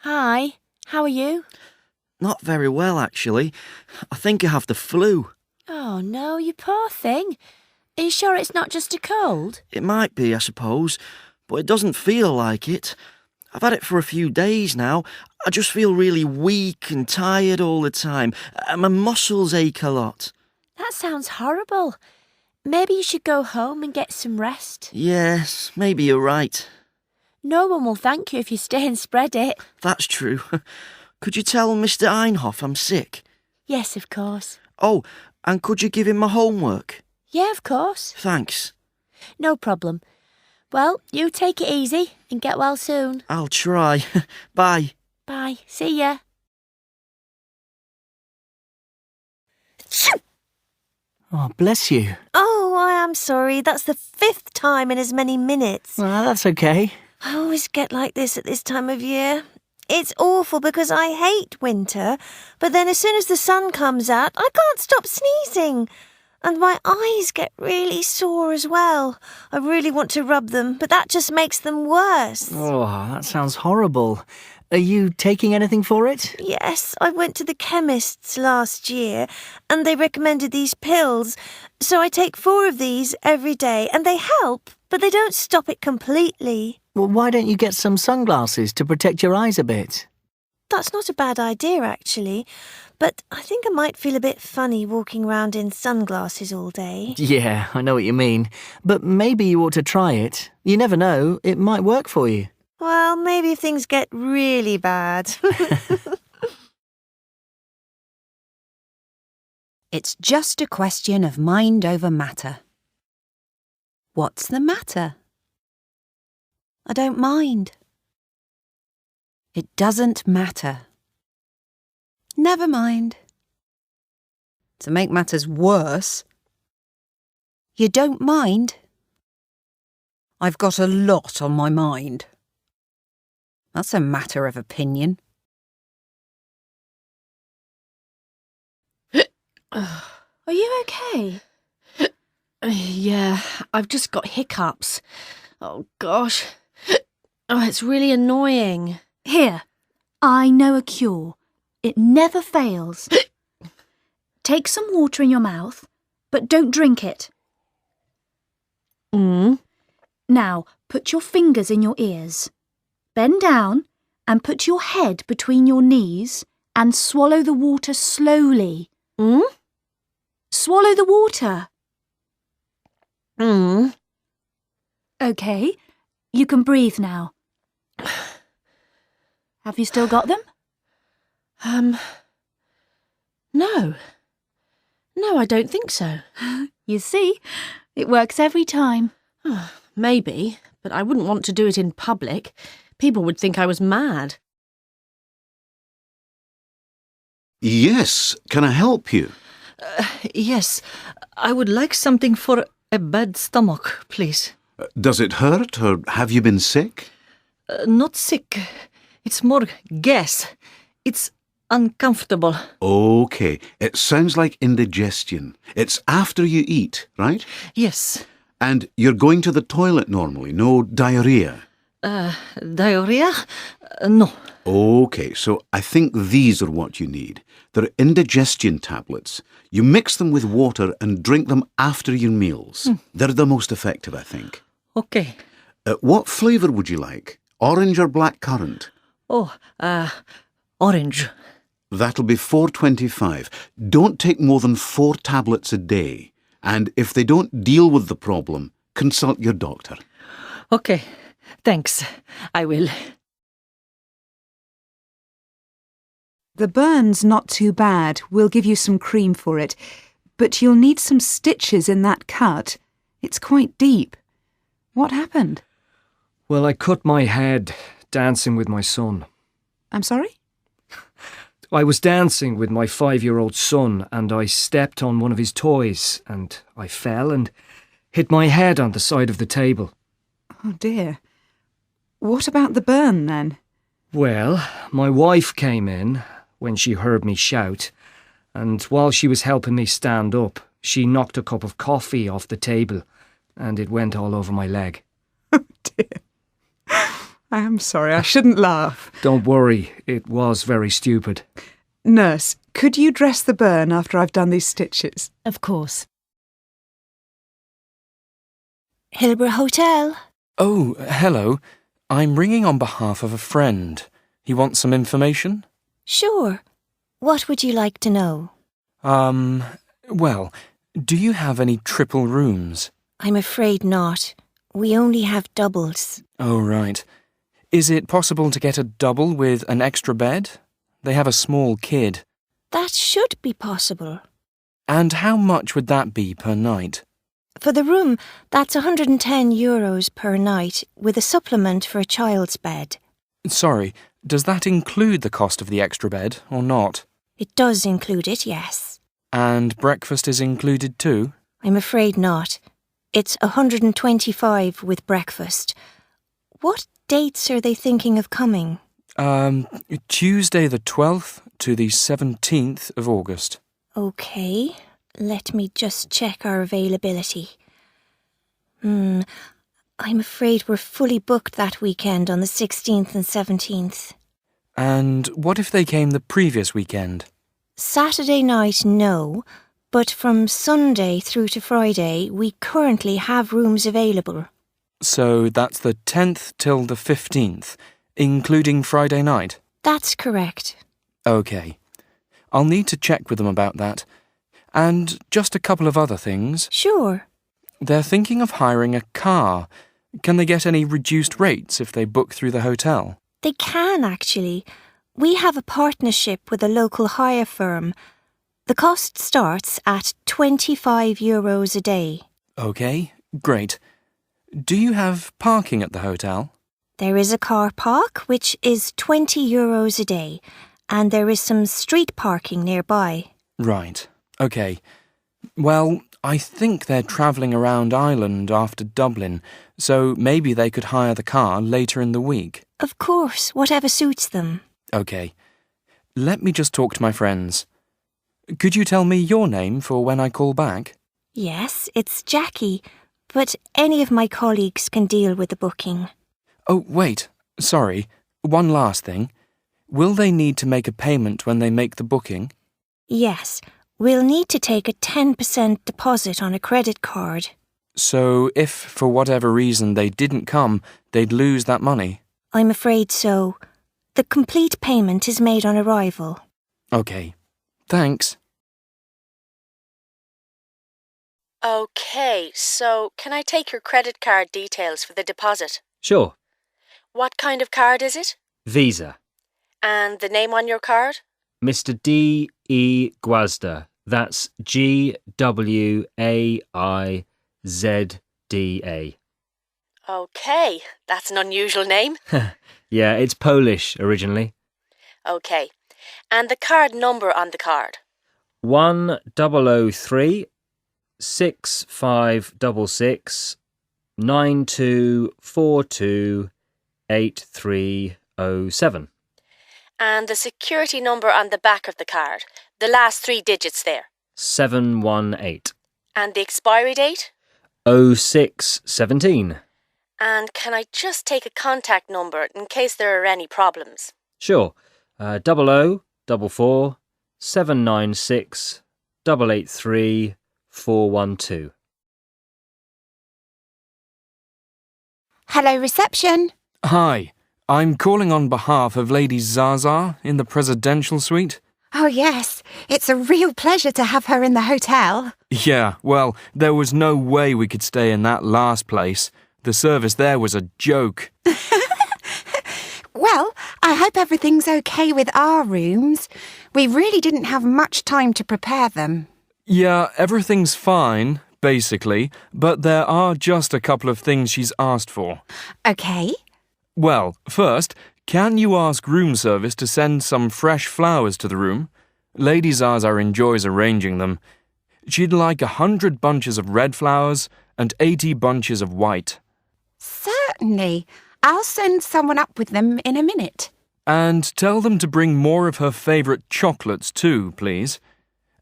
Hi, how are you? Not very well, actually. I think I have the flu. Oh no, you poor thing. Are you sure it's not just a cold? It might be, I suppose, but it doesn't feel like it. I've had it for a few days now. I just feel really weak and tired all the time, and my muscles ache a lot. That sounds horrible. Maybe you should go home and get some rest. Yes, maybe you're right. No one will thank you if you stay and spread it. That's true. Could you tell Mr. Einhoff I'm sick? Yes, of course. Oh, and could you give him my homework? Yeah, of course. Thanks. No problem. Well, you take it easy and get well soon. I'll try. Bye. Bye. See ya. Oh, bless you. Oh, I am sorry. That's the 5th time in as many minutes. Well, that's okay. I always get like this at this time of year. It's awful because I hate winter, but then as soon as the sun comes out, I can't stop sneezing. And my eyes get really sore as well. I really want to rub them, but that just makes them worse. Oh, that sounds horrible. Are you taking anything for it? Yes, I went to the chemist's last year and they recommended these pills. So I take 4 of these every day and they help, but they don't stop it completely. Well, why don't you get some sunglasses to protect your eyes a bit? That's not a bad idea, actually. But I think I might feel a bit funny walking around in sunglasses all day. Yeah, I know what you mean. But maybe you ought to try it. You never know, it might work for you. Well, maybe if things get really bad. It's just a question of mind over matter. What's the matter? I don't mind. It doesn't matter. Never mind. To make matters worse, you don't mind. I've got a lot on my mind. That's a matter of opinion. Are you okay? Yeah, I've just got hiccups. Oh, gosh. Oh, it's really annoying. Here, I know a cure. It never fails. Take some water in your mouth, but don't drink it. Now, put your fingers in your ears. Bend down and put your head between your knees and swallow the water slowly. Swallow the water. OK, you can breathe now. Have you still got them? No. No, I don't think so. You see, it works every time. Maybe, but I wouldn't want to do it in public. People would think I was mad. Yes, can I help you? Yes, I would like something for a bad stomach, please. Does it hurt or have you been sick? Not sick. It's more gas. It's uncomfortable. OK, it sounds like indigestion. It's after you eat, right? Yes. And you're going to the toilet normally, no diarrhea? Diarrhea? No. OK, so I think these are what you need. They're indigestion tablets. You mix them with water and drink them after your meals. They're the most effective, I think. OK. What flavour would you like? Orange or black currant? Oh, orange. That'll be $4.25. Don't take more than 4 tablets a day. And if they don't deal with the problem, consult your doctor. OK, thanks. I will. The burn's not too bad. We'll give you some cream for it. But you'll need some stitches in that cut. It's quite deep. What happened? Well, I cut my head dancing with my son. I'm sorry? I was dancing with my 5-year-old son and I stepped on one of his toys and I fell and hit my head on the side of the table. Oh dear. What about the burn then? Well, my wife came in when she heard me shout, and while she was helping me stand up, she knocked a cup of coffee off the table and it went all over my leg. Oh dear. I am sorry, I shouldn't laugh. Don't worry, it was very stupid. Nurse, could you dress the burn after I've done these stitches? Of course. Hillborough Hotel. Oh, hello. I'm ringing on behalf of a friend. He wants some information? Sure. What would you like to know? Well, do you have any triple rooms? I'm afraid not. We only have doubles. Oh, right. Is it possible to get a double with an extra bed? They have a small kid. That should be possible. And how much would that be per night? For the room, that's €110 per night, with a supplement for a child's bed. Sorry, does that include the cost of the extra bed or not? It does include it, yes. And breakfast is included too? I'm afraid not. It's 125 with breakfast. What dates are they thinking of coming? Tuesday the 12th to the 17th of August. OK, let me just check our availability. I'm afraid we're fully booked that weekend on the 16th and 17th. And what if they came the previous weekend? Saturday night, no. But from Sunday through to Friday, we currently have rooms available. So that's the 10th till the 15th, including Friday night? That's correct. OK. I'll need to check with them about that. And just a couple of other things. Sure. They're thinking of hiring a car. Can they get any reduced rates if they book through the hotel? They can, actually. We have a partnership with a local hire firm. The cost starts at €25 a day. OK, great. Do you have parking at the hotel? There is a car park, which is €20 a day, and there is some street parking nearby. Right, OK. Well, I think they're travelling around Ireland after Dublin, so maybe they could hire the car later in the week. Of course, whatever suits them. OK. Let me just talk to my friends. Could you tell me your name for when I call back? Yes, it's Jackie, but any of my colleagues can deal with the booking. Oh, wait. Sorry. One last thing. Will they need to make a payment when they make the booking? Yes, we'll need to take a 10% deposit on a credit card. So if, for whatever reason, they didn't come, they'd lose that money? I'm afraid so. The complete payment is made on arrival. OK. Thanks. OK, so can I take your credit card details for the deposit? Sure. What kind of card is it? Visa. And the name on your card? Mr. D. E. Gwazda. That's G-W-A-I-Z-D-A. OK, that's an unusual name. Yeah, it's Polish originally. OK. And the card number on the card? 1003 6566 9242 8307. And the security number on the back of the card? The last 3 digits there? 718. And the expiry date? 0617. And can I just take a contact number in case there are any problems? Sure. 0044 796 883 412. Hello, reception. Hi. I'm calling on behalf of Lady Zaza in the presidential suite. Oh, yes. It's a real pleasure to have her in the hotel. Yeah, well, there was no way we could stay in that last place. The service there was a joke. Well, I hope everything's okay with our rooms. We really didn't have much time to prepare them. Yeah, everything's fine, basically, but there are just a couple of things she's asked for. Okay. Well, first, can you ask room service to send some fresh flowers to the room? Lady Zaza enjoys arranging them. She'd like 100 bunches of red flowers and 80 bunches of white. Certainly. I'll send someone up with them in a minute. And tell them to bring more of her favourite chocolates too, please.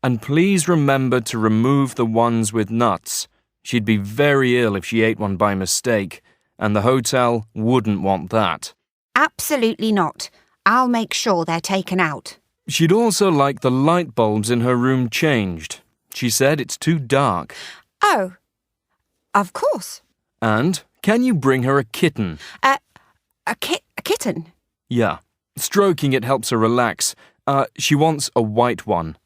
And please remember to remove the ones with nuts. She'd be very ill if she ate one by mistake, and the hotel wouldn't want that. Absolutely not. I'll make sure they're taken out. She'd also like the light bulbs in her room changed. She said it's too dark. Oh, of course. And can you bring her a kitten? A kitten? Yeah. Stroking it helps her relax. She wants a white one.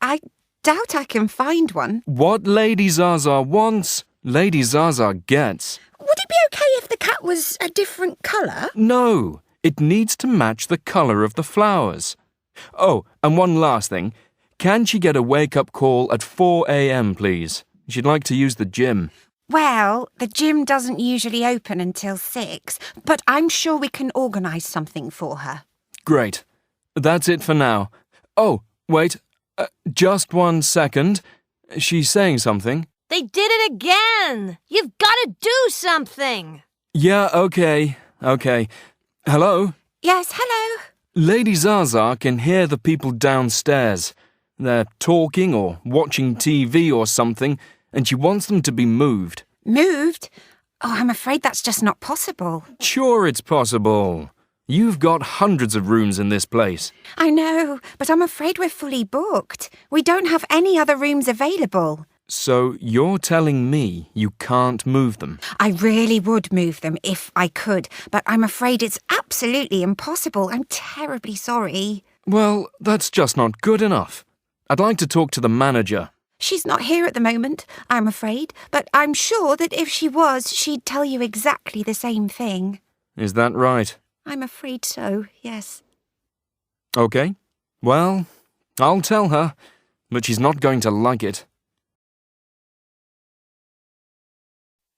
I doubt I can find one. What Lady Zaza wants, Lady Zaza gets. Would it be okay if the cat was a different colour? No, it needs to match the colour of the flowers. Oh, and one last thing. Can she get a wake-up call at 4 a.m, please? She'd like to use the gym. Well, the gym doesn't usually open until 6, but I'm sure we can organise something for her. Great. That's it for now. Oh, wait. Just 1 second. She's saying something. They did it again! You've got to do something! Yeah, okay. Hello? Yes, hello. Lady Zaza can hear the people downstairs. They're talking or watching TV or something, and she wants them to be moved. Moved? Oh, I'm afraid that's just not possible. Sure it's possible. You've got hundreds of rooms in this place. I know, but I'm afraid we're fully booked. We don't have any other rooms available. So you're telling me you can't move them? I really would move them if I could, but I'm afraid it's absolutely impossible. I'm terribly sorry. Well, that's just not good enough. I'd like to talk to the manager. She's not here at the moment, I'm afraid, but I'm sure that if she was, she'd tell you exactly the same thing. Is that right? I'm afraid so, yes. Okay. Well, I'll tell her, but she's not going to like it.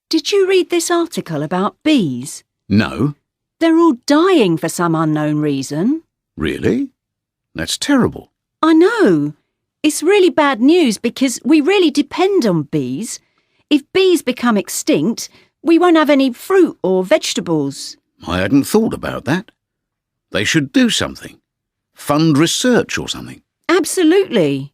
Did you read this article about bees? No. They're all dying for some unknown reason. Really? That's terrible. I know. It's really bad news because we really depend on bees. If bees become extinct, we won't have any fruit or vegetables. I hadn't thought about that. They should do something. Fund research or something. Absolutely.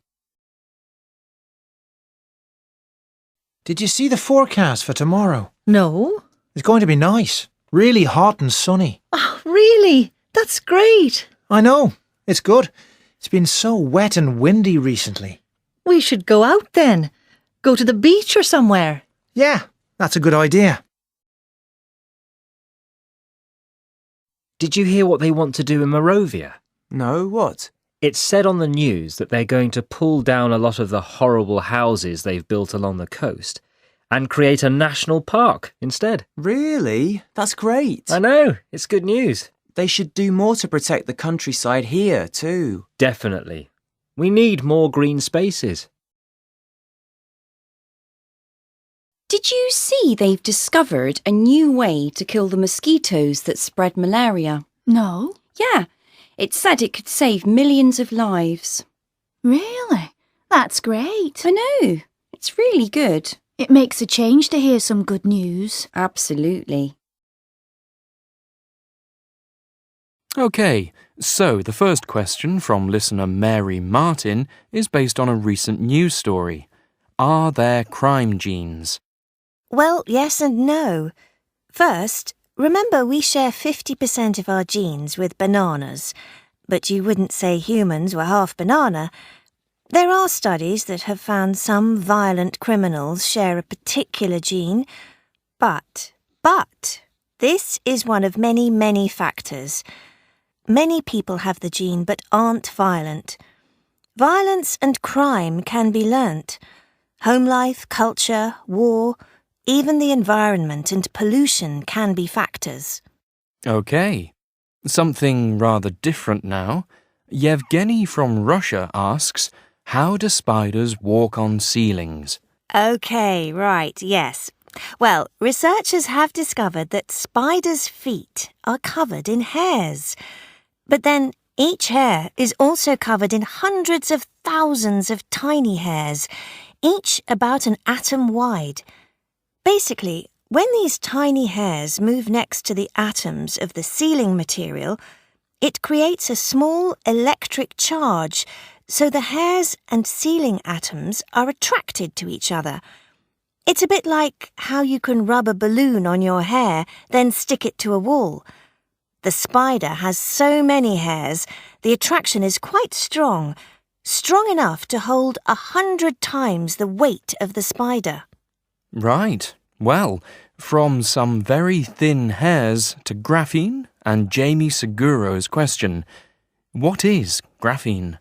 Did you see the forecast for tomorrow? No. It's going to be nice. Really hot and sunny. Oh, really? That's great. I know. It's good. It's been so wet and windy recently. We should go out then. Go to the beach or somewhere. Yeah, that's a good idea. Did you hear what they want to do in Moravia? No, what? It's said on the news that they're going to pull down a lot of the horrible houses they've built along the coast and create a national park instead. Really? That's great. I know, it's good news. They should do more to protect the countryside here too. Definitely. We need more green spaces. Did you see they've discovered a new way to kill the mosquitoes that spread malaria? No. Yeah, it said it could save millions of lives. Really? That's great. I know. It's really good. It makes a change to hear some good news. Absolutely. Okay, so the first question from listener Mary Martin is based on a recent news story. Are there crime genes? Well, yes and no. First, remember we share 50% of our genes with bananas, but you wouldn't say humans were half banana. There are studies that have found some violent criminals share a particular gene, but this is one of many, many factors. Many people have the gene but aren't violent. Violence and crime can be learnt. Home life, culture, war, even the environment and pollution can be factors. Okay, something rather different now. Yevgeny from Russia asks, how do spiders walk on ceilings? Okay, right, yes. Well, researchers have discovered that spiders' feet are covered in hairs. But then each hair is also covered in hundreds of thousands of tiny hairs, each about an atom wide. Basically, when these tiny hairs move next to the atoms of the ceiling material, it creates a small electric charge, so the hairs and ceiling atoms are attracted to each other. It's a bit like how you can rub a balloon on your hair, then stick it to a wall. The spider has so many hairs, the attraction is quite strong, strong enough to hold 100 times the weight of the spider. Right. Well, from some very thin hairs to graphene and Jamie Seguro's question. What is graphene?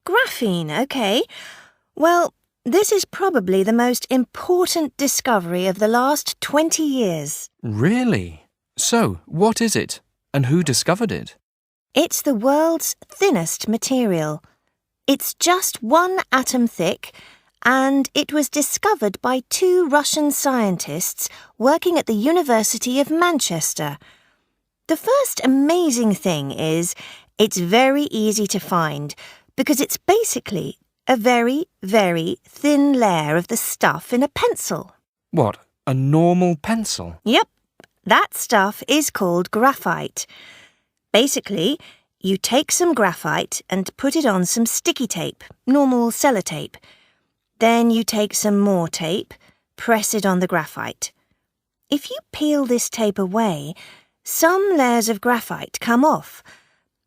Graphene, OK. Well, this is probably the most important discovery of the last 20 years. Really? So, what is it? And who discovered it? It's the world's thinnest material. It's just 1 atom thick, and it was discovered by 2 Russian scientists working at the University of Manchester. The first amazing thing is it's very easy to find because it's basically a very, very thin layer of the stuff in a pencil. What, a normal pencil? Yep, that stuff is called graphite. Basically, you take some graphite and put it on some sticky tape, normal sellotape. Then you take some more tape, press it on the graphite. If you peel this tape away, some layers of graphite come off.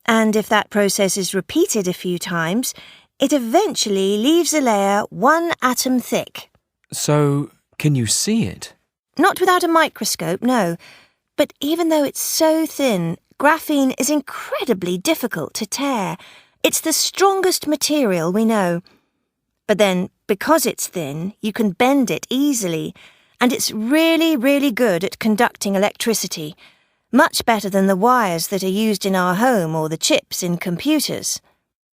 And if that process is repeated a few times, it eventually leaves a layer 1 atom thick. So, can you see it? Not without a microscope, no. But even though it's so thin, graphene is incredibly difficult to tear. It's the strongest material we know. But then, because it's thin, you can bend it easily, and it's really, really good at conducting electricity, much better than the wires that are used in our home or the chips in computers.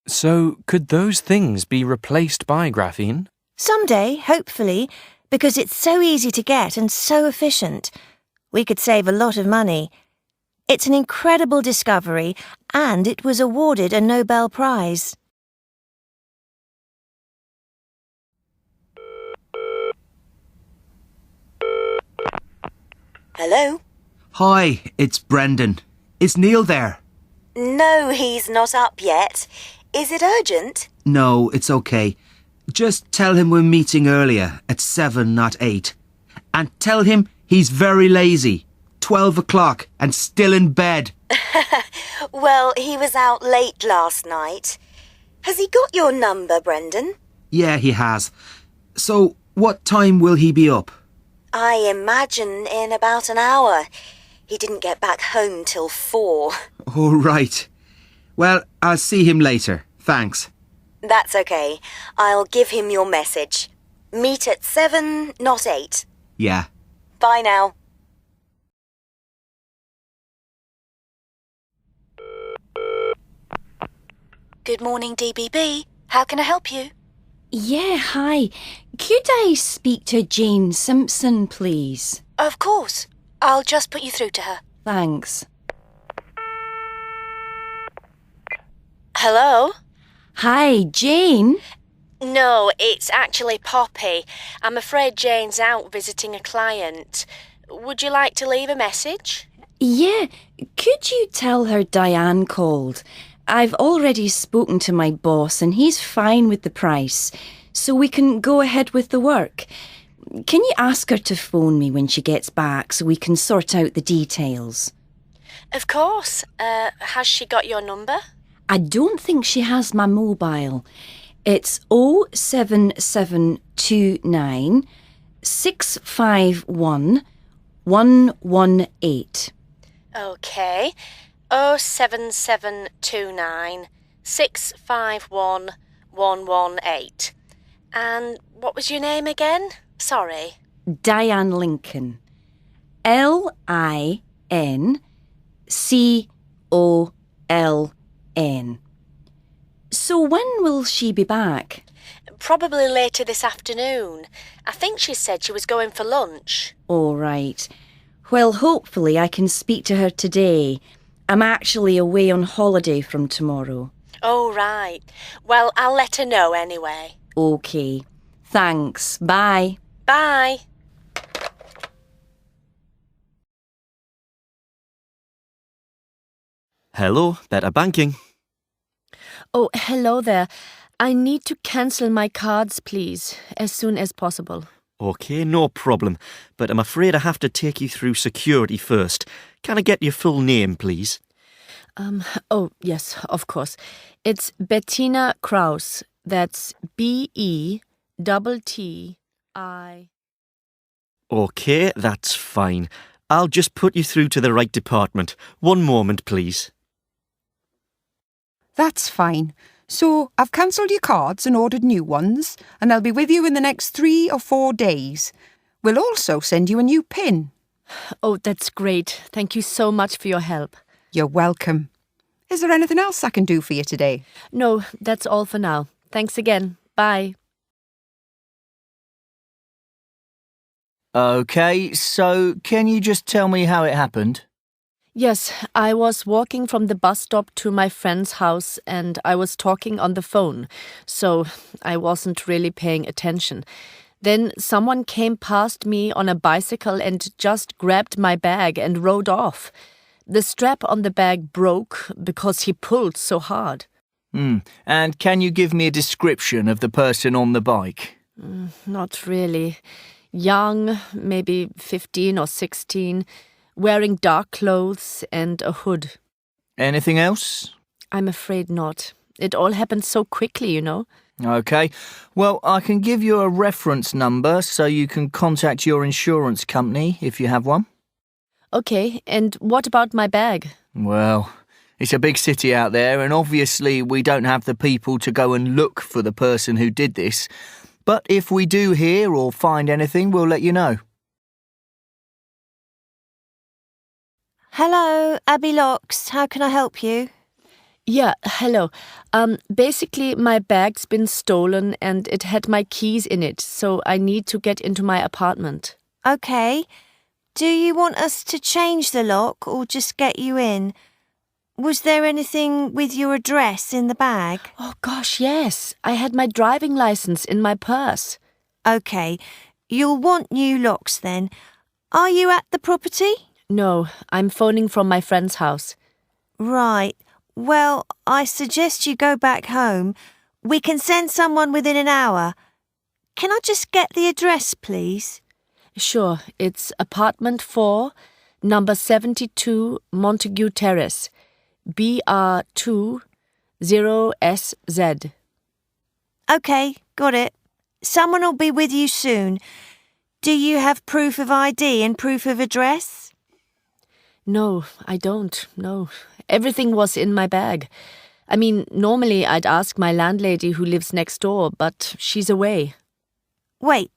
So, could those things be replaced by graphene? Someday, hopefully, because it's so easy to get and so efficient. We could save a lot of money. It's an incredible discovery, and it was awarded a Nobel Prize. Hello? Hi, it's Brendan. Is Neil there? No, he's not up yet. Is it urgent? No, it's okay. Just tell him we're meeting earlier, at 7, not 8. And tell him he's very lazy. 12 o'clock and still in bed. Well, he was out late last night. Has he got your number, Brendan? Yeah, he has. So, what time will he be up? I imagine in about an hour. He didn't get back home till 4. Oh, right. Well, I'll see him later. Thanks. That's okay. I'll give him your message. Meet at 7, not 8. Yeah. Bye now. Good morning, DBB. How can I help you? Yeah, hi. Could I speak to Jane Simpson, please? Of course. I'll just put you through to her. Thanks. Hello? Hi, Jane? No, it's actually Poppy. I'm afraid Jane's out visiting a client. Would you like to leave a message? Yeah, could you tell her Diane called? I've already spoken to my boss and he's fine with the price, so we can go ahead with the work. Can you ask her to phone me when she gets back so we can sort out the details? Of course. Has she got your number? I don't think she has my mobile. It's 07729 651 118. OK. 07729 651 118. And what was your name again? Sorry. Diane Lincoln. LINCOLN. So when will she be back? Probably later this afternoon. I think she said she was going for lunch. All right. Well, hopefully I can speak to her today. I'm actually away on holiday from tomorrow. Oh, right. Well, I'll let her know anyway. OK. Thanks. Bye. Bye. Hello, Better Banking. Oh, hello there. I need to cancel my cards, please, as soon as possible. OK, no problem. But I'm afraid I have to take you through security first. Can I get your full name, please? Oh, yes, of course. It's Bettina Kraus. That's BETTI. OK, that's fine. I'll just put you through to the right department. One moment, please. That's fine. So, I've cancelled your cards and ordered new ones, and they'll be with you in the next 3 or 4 days. We'll also send you a new PIN. Oh, that's great. Thank you so much for your help. You're welcome. Is there anything else I can do for you today? No, that's all for now. Thanks again. Bye. OK, so can you just tell me how it happened? Yes, I was walking from the bus stop to my friend's house and I was talking on the phone, so I wasn't really paying attention. Then someone came past me on a bicycle and just grabbed my bag and rode off. The strap on the bag broke because he pulled so hard. And can you give me a description of the person on the bike? Not really. Young, maybe 15 or 16, wearing dark clothes and a hood. Anything else? I'm afraid not. It all happened so quickly, you know. OK. Well, I can give you a reference number so you can contact your insurance company if you have one. OK, and what about my bag? Well, it's a big city out there, and obviously we don't have the people to go and look for the person who did this. But if we do hear or find anything, we'll let you know. Hello, Abby Locks. How can I help you? Yeah, hello. Basically, my bag's been stolen and it had my keys in it, so I need to get into my apartment. OK. Do you want us to change the lock or just get you in? Was there anything with your address in the bag? Oh, gosh, yes. I had my driving license in my purse. OK. You'll want new locks then. Are you at the property? No, I'm phoning from my friend's house. Right. Well, I suggest you go back home. We can send someone within an hour. Can I just get the address, please? Sure. It's apartment 4, number 72, Montague Terrace, BR2 0SZ. OK, got it. Someone will be with you soon. Do you have proof of ID and proof of address? No, I don't. No. Everything was in my bag. I mean, normally I'd ask my landlady who lives next door, but she's away. Wait,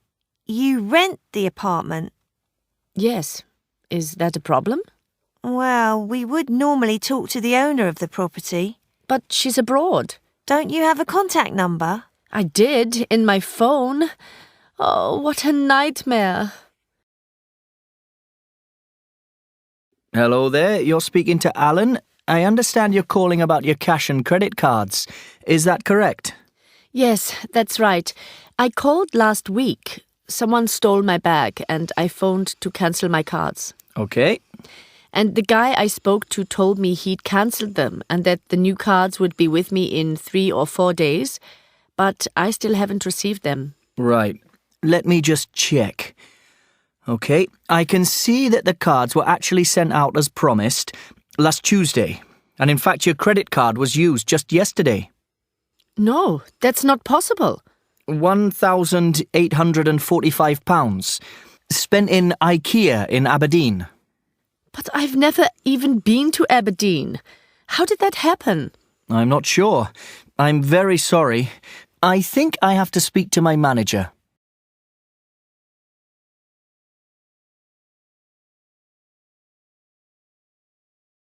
you rent the apartment? Yes. Is that a problem? Well, we would normally talk to the owner of the property. But she's abroad. Don't you have a contact number? I did, in my phone. Oh, what a nightmare. Hello there, you're speaking to Alan. I understand you're calling about your cash and credit cards. Is that correct? Yes, that's right. I called last week. Someone stole my bag and I phoned to cancel my cards. OK. And the guy I spoke to told me he'd cancelled them and that the new cards would be with me in 3 or 4 days, but I still haven't received them. Right. Let me just check. OK, I can see that the cards were actually sent out as promised last Tuesday. And in fact, your credit card was used just yesterday. No, that's not possible. £1,845, spent in IKEA in Aberdeen. But I've never even been to Aberdeen. How did that happen? I'm not sure. I'm very sorry. I think I have to speak to my manager.